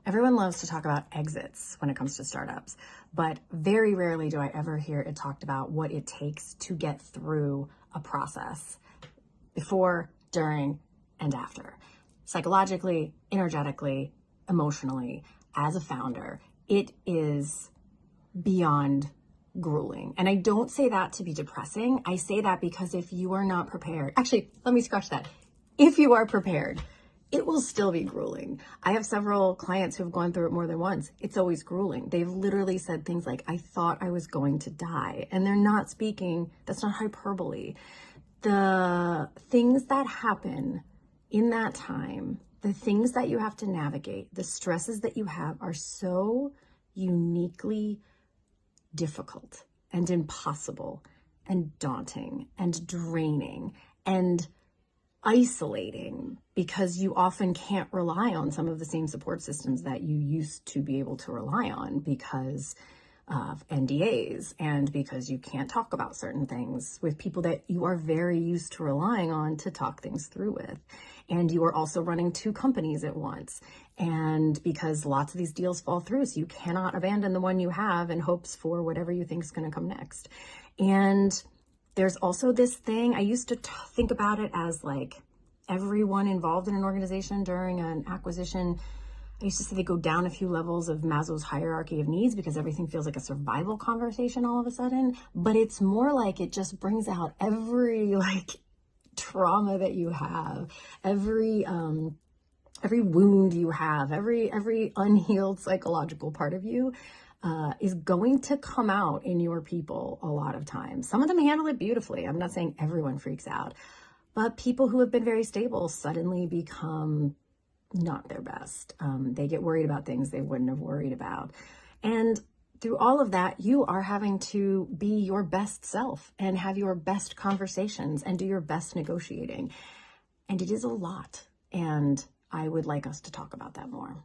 Everyone loves to talk about exits when it comes to startups, but very rarely do I ever hear it talked about what it takes to get through a process before, during, and after. Psychologically, energetically, emotionally, as a founder, it is beyond grueling. And I don't say that to be depressing. I say that because if you are not prepared, actually, let me scratch that. If you are prepared, it will still be grueling. I have several clients who have gone through it more than once. It's always grueling. They've literally said things like, I thought I was going to die. And they're not speaking, that's not hyperbole. The things that happen in that time, the things that you have to navigate, the stresses that you have are so uniquely difficult and impossible and daunting and draining and isolating, because you often can't rely on some of the same support systems that you used to be able to rely on because of NDAs and because you can't talk about certain things with people that you are very used to relying on to talk things through with. And you are also running 2 companies at once. And because lots of these deals fall through, so you cannot abandon the one you have in hopes for whatever you think is going to come next. And there's also this thing, I used to think about it as like everyone involved in an organization during an acquisition, I used to say they go down a few levels of Maslow's hierarchy of needs because everything feels like a survival conversation all of a sudden. But it's more like it just brings out every trauma that you have, every wound you have, every unhealed psychological part of you is going to come out in your people a lot of times. Some of them handle it beautifully. I'm not saying everyone freaks out, but people who have been very stable suddenly become not their best. They get worried about things they wouldn't have worried about. And through all of that, you are having to be your best self and have your best conversations and do your best negotiating. And it is a lot. And I would like us to talk about that more.